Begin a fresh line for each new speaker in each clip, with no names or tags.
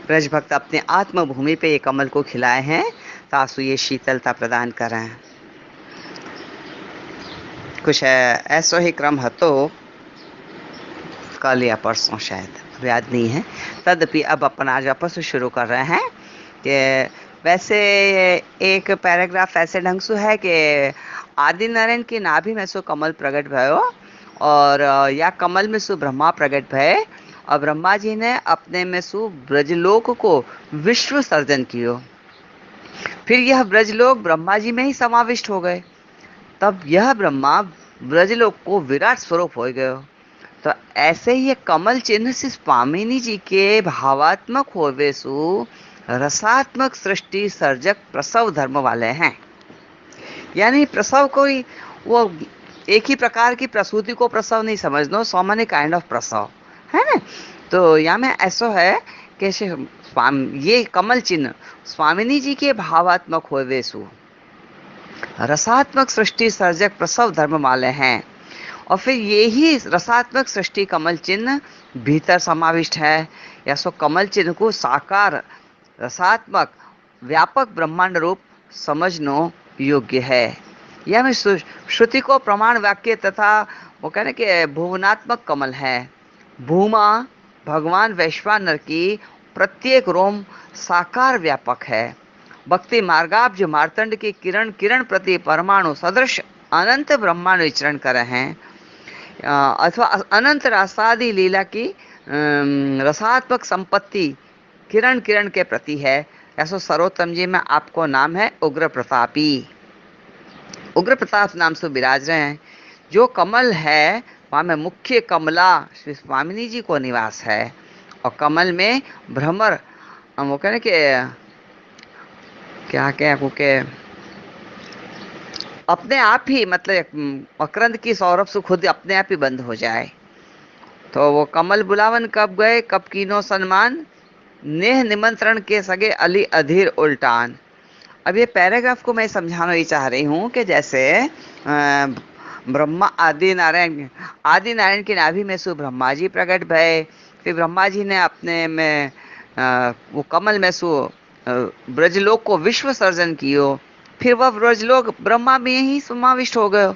ब्रज भक्त अपने आत्म भूमि पे ये कमल को खिलाए हैं तासु ये शीतलता प्रदान करें। कुछ ऐसा ही क्रम હતો कल या परसों शायद, अब याद नहीं है। तदपि अब अपन आज वापस से शुरू कर रहे हैं कि वैसे एक पैराग्राफ ऐसे ढंग से है कि आदि नारायण की नाभि में सो कमल प्रकट भयो और या कमल में सु ब्रह्मा प्रकट भय और ब्रह्मा जी ने अपने में सु ब्रजलोक को विश्व सर्जन कियो। फिर यह ब्रजलोक ब्रह्मा जी में ही समाविष्ट हो गए। तब यह ब्रह्मा ब्रजलोक को विराट स्वरूप हो गए। तो ऐसे ही कमल चिन्ह से स्वामिनी जी के भावात्मक होवे सु रसात्मक सृष्टि सर्जक प्रसव धर्म वाले हैं। यानी प्रसव कोई वो एक ही प्रकार की प्रसूति को प्रसव नहीं समझना, सो मेनी काइंड ऑफ प्रसव है ना। तो यहाँ में ऐसा है कि ये कमल चिन्ह स्वामिनी जी के भावात्मक होवे सु रसात्मक सृष्टि सर्जक प्रसव धर्म वाले हैं। और फिर ये ही रसात्मक सृष्टि कमल चिन्ह भीतर समाविष्ट है। या सो कमल चिन्ह को साकार रसात्मक व्यापक ब्रह्मांड रूप समझनो योग्य है। यह में श्रुति को प्रमाण वाक्य तथा वो कहने कि भुवनात्मक कमल है। भूमा भगवान वैश्वानर की प्रत्येक रोम साकार व्यापक है। भक्ति मार्गाब्ज मार्तंड की किरण किरण प्रति परमाणु सदृश अनंत ब्रह्मांड विचरण करे हैं। अथवा अनंत रसादि लीला की रसात्मक संपत्ति किरण किरण के प्रति है। ऐसा सर्वोत्तम जी में आपको नाम है उग्र प्रतापी। उग्र प्रताप नाम से विराज रहे हैं। जो कमल है वहाँ में मुख्य कमला श्री स्वामिनी जी को निवास है। और कमल में भ्रमर वो कहने के क्या क्या को के अपने आप ही मतलब मकरंद की सौरभ से खुद अपने आप ही बंद हो जाए। तो वो कमल बुलावन कब गए कब कीनो सम्मान नेह निमंत्रण के सगे अली अधीर उल्टान। अब ये पैराग्राफ को मैं समझाना ही चाह रही हूँ कि जैसे ब्रह्मा आदि नारायण की नाभि में सु ब्रह्मा जी प्रकट भय। फिर ब्रह्मा जी ने अपने में वो कमल में सु ब्रजलोक को विश्व सर्जन कियो। फिर वह ब्रजलोक ब्रह्मा में ही समाविष्ट हो गए।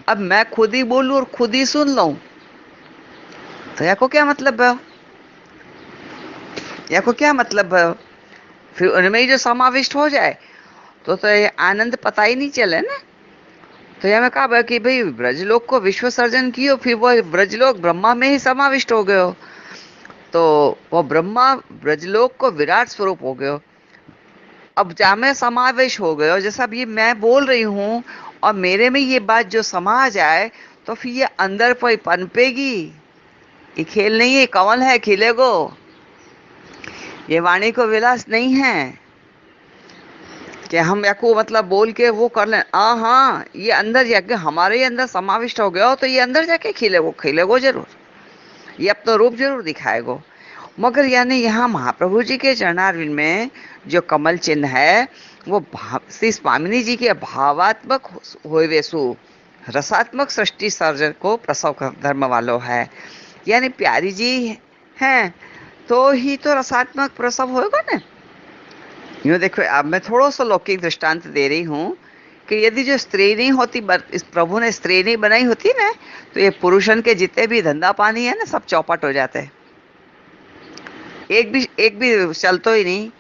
अब मैं खुद ही बोलूं और खुद ही सुन लूं तो या को क्या मतलब है? या को क्या मतलब है? फिर उनमें ही जो समाविष्ट हो जाए तो ये आनंद पता ही नहीं चले ना। तो यह मैं कहा कि भाई ब्रजलोक को विश्व सर्जन कियो फिर वो ब्रजलोक ब्रह्मा में ही समाविष्ट हो गयो। तो वो ब्रह्मा ब्रजलोक को विराट स्वरूप हो गयो। अब जहाँ में समावेश हो गए जैसा अब ये मैं बोल रही हूँ और मेरे में ये बात जो समा जाए तो फिर ये अंदर पर पनपेगी। ये खेल नहीं है, कमल है खिलेगो। ये वाणी को विलास नहीं है कि हम याको मतलब बोल के वो कर लें। हाँ ये अंदर जाके हमारे ही अंदर समाविष्ट हो गया हो तो ये अंदर जाके खिलेगो जरूर। ये अपना रूप जरूर दिखाएगो। मगर यानी यहाँ महाप्रभु जी के चरणारविंद में जो कमल चिन्ह है वो श्री स्वामिनी जी के भावात्मक होवे सु रसात्मक सृष्टि सर्जन को प्रसव धर्म वालो है। यानी प्यारी जी हैं तो ही तो रसात्मक प्रसव होगा ना। यूँ देखो अब मैं थोड़ा सा लौकिक दृष्टांत दे रही हूँ कि यदि जो स्त्री नहीं होती इस प्रभु ने स्त्री नहीं बनाई होती ना तो ये पुरुषन के जितने भी धंधा पानी है ना सब चौपट हो जाते। एक भी चलतो ही नहीं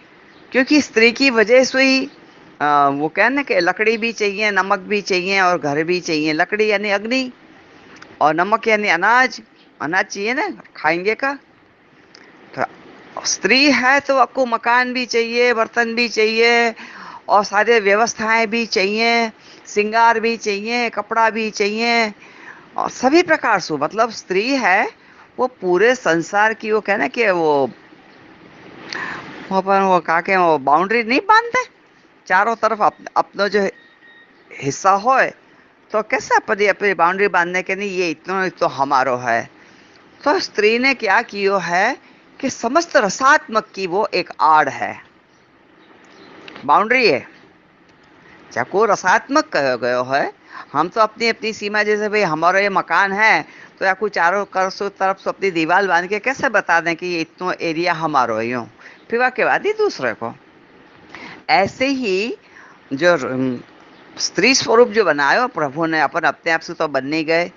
क्योंकि स्त्री की वजह से ही वो कहना कि लकड़ी भी चाहिए नमक भी चाहिए और घर भी चाहिए। लकड़ी यानी अग्नि और नमक यानी अनाज चाहिए ना खाएंगे का। तो स्त्री है तो आपको मकान भी चाहिए बर्तन भी चाहिए और सारे व्यवस्थाएं भी चाहिए श्रृंगार भी चाहिए कपड़ा भी चाहिए और सभी प्रकार से मतलब स्त्री है वो पूरे संसार की वो कहना कि वो काके वो बाउंड्री नहीं बांधते चारों तरफ अपना जो हिस्सा हो तो कैसे अपनी बाउंड्री बांधने के नहीं ये इतना तो हमारो है। तो स्त्री ने क्या किया है कि समस्त रसात्मक की वो एक आड़ है बाउंड्री है चाको रसात्मक कहो गयो है। हम तो अपनी अपनी सीमा जैसे भाई हमारा ये मकान है तो या कोई चारों तरफ से अपनी दीवार बांध के कैसे बता दें कि ये इतना एरिया हमारो यूँ फिर वाक्यवादी दूसरे को। ऐसे ही जो स्त्री स्वरूप जो बनायो प्रभु ने अपन अपने आप से तो बन नहीं गए,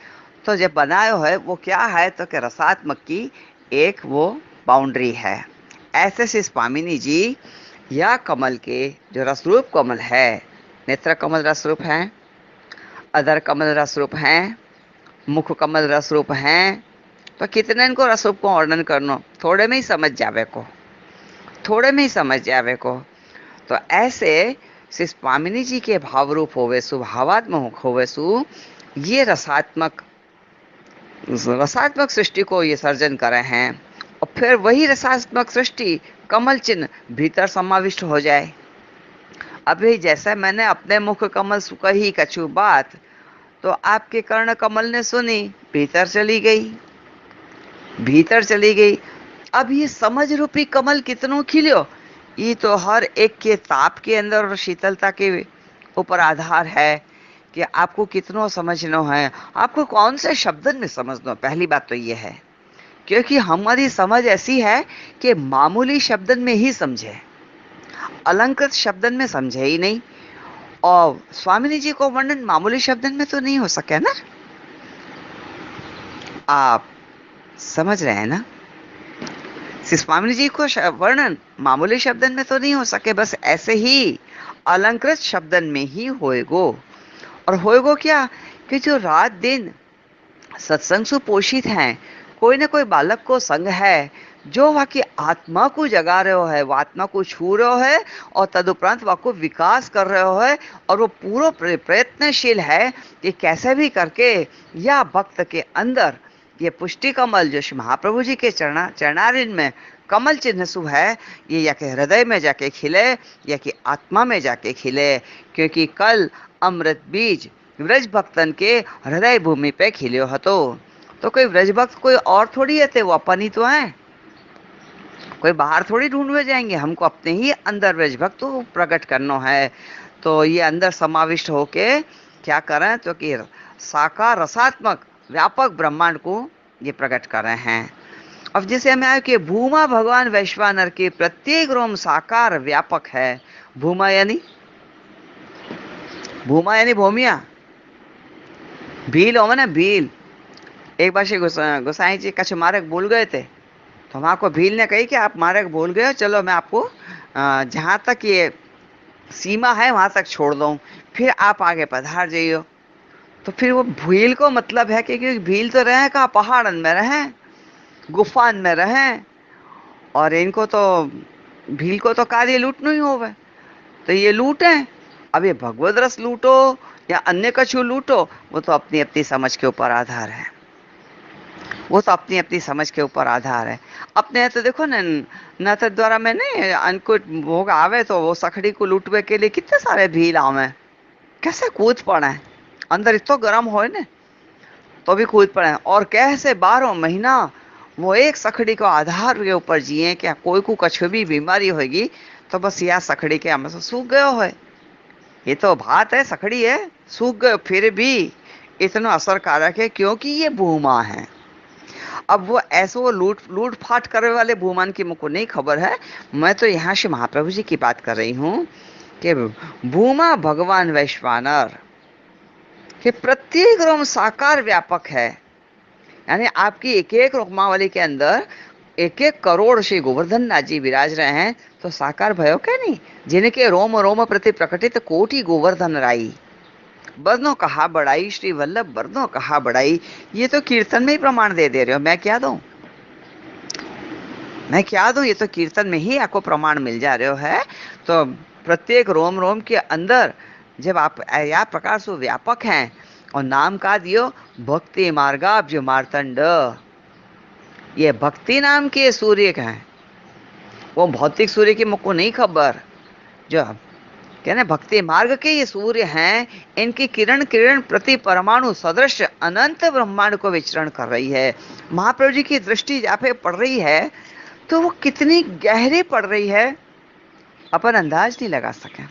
तो जब बनायो है वो क्या है तो कि रसात्मक की एक वो बाउंड्री है। ऐसे से स्वामिनी जी या कमल के जो रसरूप कमल है, नेत्र कमल रसरूप है, अधर कमल रसरूप है, मुख कमल रसरूप है, तो कितने इनको रसरूप को वर्णन करनो, थोड़े में ही समझ जावे को, थोड़े में ही समझ जावे को। तो ऐसे श्री स्वामिनी जी के भाव रूप होवेसु, भावात्मक होवेसु, ये रसात्मक सृष्टि को ये सर्जन करे हैं। और फिर वही रसात्मक सृष्टि कमल चिन्ह भीतर समाविष्ट हो जाए। अभी जैसा मैंने अपने मुख कमल कही कछु बात, तो आपके कर्ण कमल ने सुनी, भीतर चली गई, भीतर चली गई। अब ये समझ रूपी कमल कितनों खिलियो, ये तो हर एक के ताप के अंदर और शीतलता के ऊपर आधार है कि आपको कितनों समझना है, आपको कौन से शब्दन में समझना। पहली बात तो ये है, क्योंकि हमारी समझ ऐसी है कि मामूली शब्दन में ही समझे, अलंकृत शब्दन में समझे ही नहीं। और स्वामिनी जी को वर्णन मामूली शब्दन में तो नहीं हो सके ना, आप समझ रहे हैं ना। स्वामिनी जी को वर्णन मामूली शब्दन में तो नहीं हो सके, बस ऐसे ही अलंकृत शब्दन में ही होएगो। और होएगो क्या कि जो रात दिन सत्संग से पोषित हैं, कोई ना कोई बालक को संग है जो वह की आत्मा को जगा रहे है, वो आत्मा को छू रहे है और तदुपरांत वह को विकास कर रहे है, और वो पूरा प्रयत्नशील है कि कैसे भी करके या भक्त के अंदर ये पुष्टि कमल जो महाप्रभु जी के चरणारिन में कमल चिन्ह सु है, ये या के हृदय में जाके खिले या कि आत्मा में जाके खिले। क्योंकि कल अमृत बीज व्रज भक्तन के हृदय भूमि पे खिलियो हतो। तो कोई व्रज भक्त कोई और थोड़ी है, वो अपन ही तो है, कोई बाहर थोड़ी ढूंढवे जाएंगे, हमको अपने ही अंदर व्रज भक्त तो प्रकट करना है। तो ये अंदर समाविष्ट होके क्या करें, तो कि साकार रसात्मक व्यापक ब्रह्मांड को ये प्रकट कर रहे हैं। अब जैसे हमें आया कि भूमा भगवान वैश्वानर के प्रत्येक रोम साकार व्यापक है। भूमा यानी भूमिया, भील हो ना भील। एक बार श्री गोसाई जी कछ मार्ग भूल गए थे, तो हम आपको भील ने कही कि आप मार्ग भूल गए, चलो मैं आपको जहाँ तक ये सीमा है वहाँ तक छोड़ दूँ, फिर आप आगे पधार जाइयो। तो फिर वो भील को मतलब है कि भील तो रहे कहाँ, पहाड़न में रहे, गुफान में रहे, और इनको तो भील को तो कार्य लूटना ही होवे, तो ये लूटे। अब ये भगवद रस लूटो या अन्य कछु लूटो, वो तो अपनी अपनी समझ के ऊपर आधार है, वो तो अपनी अपनी समझ के ऊपर आधार है। अपने तो देखो न तो द्वारा में नहीं अनकुट भोग आवे तो वो सखड़ी को लूटवे के लिए कितने सारे भील आवे, कैसे कूद पड़े, अंदर इतना गर्म हो ने तो भी कूद पड़े, और कैसे 12 महीना वो एक सखड़ी को आधार के ऊपर जिए। क्या कोई को कछु भी बीमारी होगी तो बस यह सखड़ी के हमें सूख गयो है, ये तो बात है, सखड़ी है सूख गए, फिर भी इतना असरकारक है क्योंकि ये भूमा है। अब वो ऐसे वो लूट फाट करने वाले भूमान की मुझको नहीं खबर है, मैं तो यहाँ से महाप्रभु जी की बात कर रही हूँ कि भूमा भगवान वैश्वानर कि प्रत्येक रोम साकार व्यापक है। यानी आपकी एक एक रोमावली के अंदर 1-1 करोड़ श्री गोवर्धन नाथ जी विराज रहे हैं, तो साकार भयो क्या नहीं, जिनके रोम रोम प्रति प्रकटित कोटि गोवर्धन राई, बरनो कहा बड़ाई श्री वल्लभ बरनो कहा बड़ाई। ये तो कीर्तन में ही प्रमाण दे रहे हो, मैं क्या दूं, मैं क्या दूं, ये तो कीर्तन में ही आपको प्रमाण मिल जा रहे हो है। तो प्रत्येक रोम रोम के अंदर जब आप या प्रकार से व्यापक हैं, और नाम का दियो भक्ति मार्गाब जो मार्तंड, ये भक्ति नाम के सूर्य हैं, वो भौतिक सूर्य की मुझको नहीं खबर, जो कहने भक्ति मार्ग के ये सूर्य हैं, इनकी किरण किरण प्रति परमाणु सदृश अनंत ब्रह्मांड को विचरण कर रही है। महाप्रभु जी की दृष्टि जहाँ पे पड़ रही है तो वो कितनी गहरी पड़ रही है अपन अंदाज नहीं लगा सके।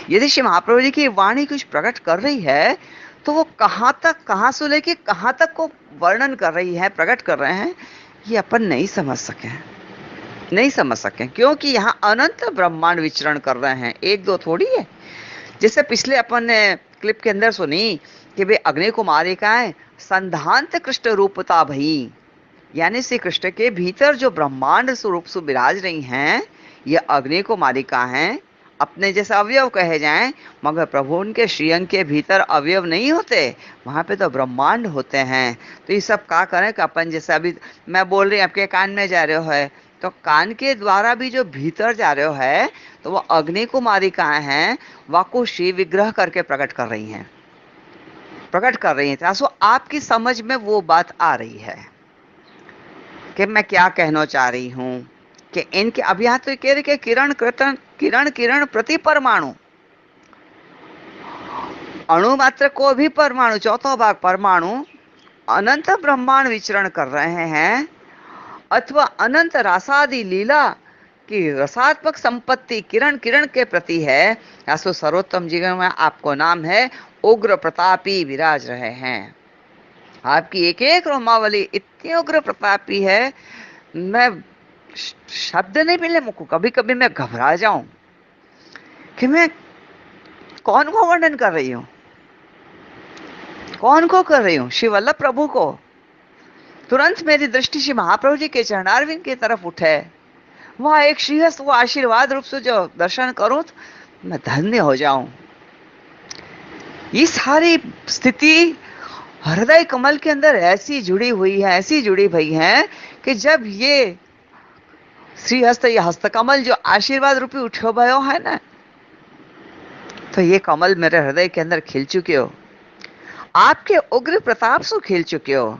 यदि श्री महाप्रभु जी की वाणी कुछ प्रकट कर रही है तो वो कहाँ तक, कहाँ से लेके कहाँ तक को वर्णन कर रही है, प्रकट कर रहे हैं, ये अपन नहीं समझ सके, नहीं समझ सके, क्योंकि यहाँ अनंत ब्रह्मांड विचरण कर रहे हैं, एक दो थोड़ी है। जैसे पिछले अपन ने क्लिप के अंदर सुनी कि भाई अग्नि कुमारिकाएं संधांत कृष्ण रूपता भई, यानी श्री कृष्ण के भीतर जो ब्रह्मांड स्वरूप से विराज रही हैं, ये अग्नि कुमारिका हैं, अपने जैसे अवयव कहे जाएं, मगर प्रभु उनके श्रीअंग के भीतर अवयव नहीं होते, वहां पे तो ब्रह्मांड होते हैं। तो ये सब क्या करें कि अपन जैसे अभी मैं बोल रही हूँ, आपके कान में जा रहे हो है, तो कान के द्वारा भी जो भीतर जा रहे हो है, तो वो अग्नि कुमारिकाएं हैं, वाको श्री विग्रह करके प्रकट कर रही हैं, प्रकट कर रही हैं। तो आपकी समझ में वो बात आ रही है कि मैं क्या कहना चाह रही हूं, कि इनके अब यहां तो कह रहे कि किरण कृतन किरण किरण प्रति परमाणु, अणु मात्र को भी परमाणु, चौथा भाग परमाणु अनंत ब्रह्मांड विचरण कर रहे हैं, अथवा अनंत रासादि लीला की रसात्मक संपत्ति किरण किरण के प्रति है। ऐसो सर्वोत्तम जीवन में आपको नाम है उग्र प्रतापी विराज रहे हैं। आपकी एक एक रोमावली इतनी उग्र प्रतापी है, मैं शब्द नहीं मिले मुझको, कभी कभी मैं घबरा जाऊं कि मैं कौन को वर्णन कर रही हूं, कौन को कर रही हूं, श्री वल्लभ प्रभु को। तुरंत मेरी दृष्टि श्री महाप्रभु जी के चरणारविंद की तरफ उठे, वहां एक श्रीहस्त वो आशीर्वाद रूप से जो दर्शन करूं तो मैं धन्य हो जाऊं। ये सारी स्थिति हृदय कमल के अंदर ऐसी जुड़ी हुई है, ऐसी जुड़ी हुई है कि जब ये श्रीहस्त, ये हस्तकमल जो आशीर्वाद रूपी उठो भयो है ना, तो ये कमल मेरे हृदय के अंदर खिल चुके हो, आपके उग्र प्रताप से खिल चुके हो,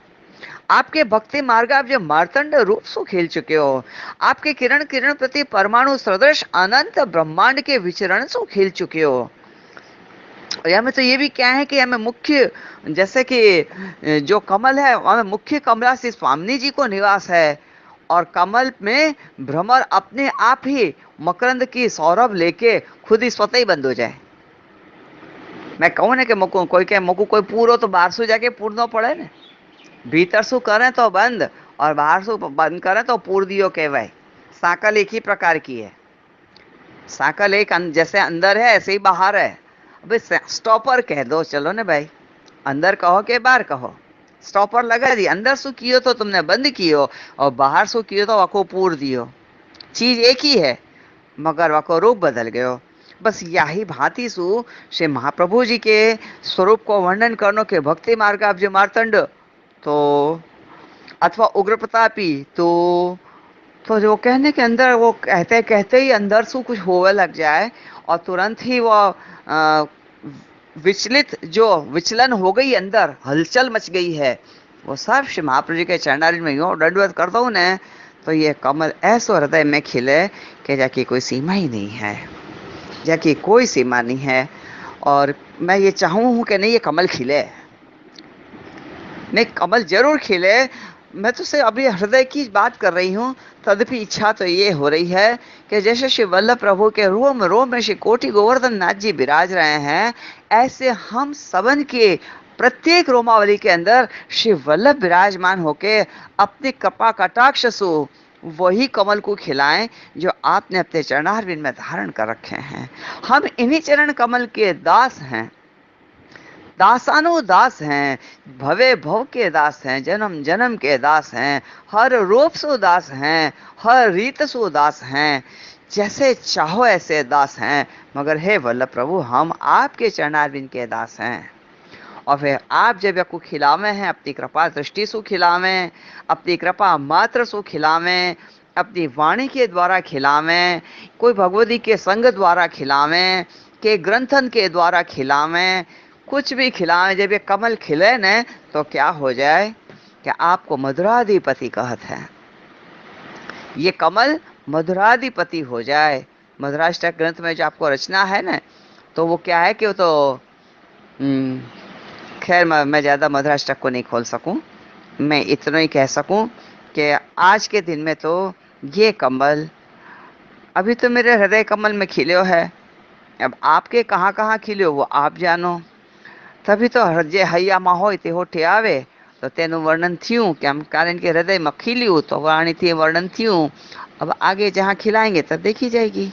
आपके भक्ति मार्ग आप जो मार्तंड रूप से खेल चुके हो, आपके किरण किरण प्रति परमाणु सदृश अनंत ब्रह्मांड के विचरण से खेल चुके हो। यहाँ में तो ये भी क्या है कि हमें मुख्य, जैसे कि जो कमल है वहां मुख्य कमला से स्वामी जी को निवास है, और कमल में भ्रमर अपने आप ही मकरंद की सौरभ लेके खुद ही स्वतः ही बंद हो जाए। मैं कहूँ ना कि मुको कोई के मुको कोई पूरो तो बाहर सु जाके पूरनो पड़े ना, भीतर सु करें तो बंद और बाहर सु बंद करें तो पूर दियो कहवाय। साकल एक ही प्रकार की है, साकल एक जैसे अंदर है ऐसे ही बाहर है। अबे स्टॉपर कह दो, चलो ना भाई, अंदर कहो के बाहर कहो, स्टॉपर लगा दी, अंदर सु कियो तो तुमने बंद कियो और बाहर सु कियो तो वको पूर दियो, चीज एक ही है मगर वको रूप बदल गयो। बस यही भांति सु श्री महाप्रभु जी के स्वरूप को वर्णन करने के भक्ति मार्ग आप जो मार्तंड तो अथवा उग्र प्रतापी तो जो कहने के अंदर वो कहते कहते ही अंदर से कुछ होने लग जाए और तुरंत ही वो विचलित जो विचलन हो गई, अंदर हलचल मच गई है, वो सब श्री महाप्रभु जी के चरणारविंद में यूं दंडवत कर दो न, तो ये कमल ऐसो हृदय में खिले कि जाकी कोई सीमा ही नहीं है, जाकी कोई सीमा नहीं है। और मैं ये चाहूँ कि नहीं ये कमल खिले, नहीं कमल जरूर खिले। मैं तो से अभी हृदय की बात कर रही हूँ, तदपि इच्छा तो ये हो रही है कि जैसे श्री वल्लभ प्रभु के रोम रोम में श्री कोटि गोवर्धन नाथ जी विराज रहे हैं, ऐसे हम सबन के प्रत्येक रोमावली के अंदर श्री वल्लभ विराजमान होके अपने कृपा कटाक्ष सु वही कमल को खिलाएं जो आपने अपने चरणारविंद में धारण कर रखे हैं। हम इन्हीं चरण कमल के दास हैं, दासानुदास हैं, भवे भव के दास हैं, जन्म जन्म के दास हैं, हर रूप से दास हैं, हर रीत से दास हैं, जैसे चाहो ऐसे दास हैं। मगर हे वल्लभ प्रभु, हम आपके चरणारविंद के दास हैं। और फिर आप जब आपको खिलावे हैं, अपनी कृपा दृष्टि से खिलावें, अपनी कृपा मात्र से खिलावें, अपनी वाणी के द्वारा खिलावें, कोई भगवती के संग द्वारा खिलावें, के ग्रंथन के द्वारा खिलावें, कुछ भी खिलाएं, जब ये कमल खिले न तो क्या हो जाए कि आपको मधुराधिपति कहत है, ये कमल मधुराधिपति हो जाए। मधुराष्टक ग्रंथ में जो आपको रचना है ना, तो वो क्या है कि वो तो खैर मैं ज़्यादा मधुराष्टक को नहीं खोल सकूं, मैं इतना ही कह सकूं कि आज के दिन में तो ये कमल अभी तो मेरे हृदय कमल में खिले है, अब आपके कहाँ कहाँ खिले वो आप जानो। तभी तो हृदय हैया मा हो ते होठे आवे, तो तेનું વર્ણન થયું કેમ કારણ કે હૃદયમાં ખીલ્યું તો વાણીથી વર્ણન થયું. अब आगे जहाँ खिलाएंगे तब देखी जाएगी.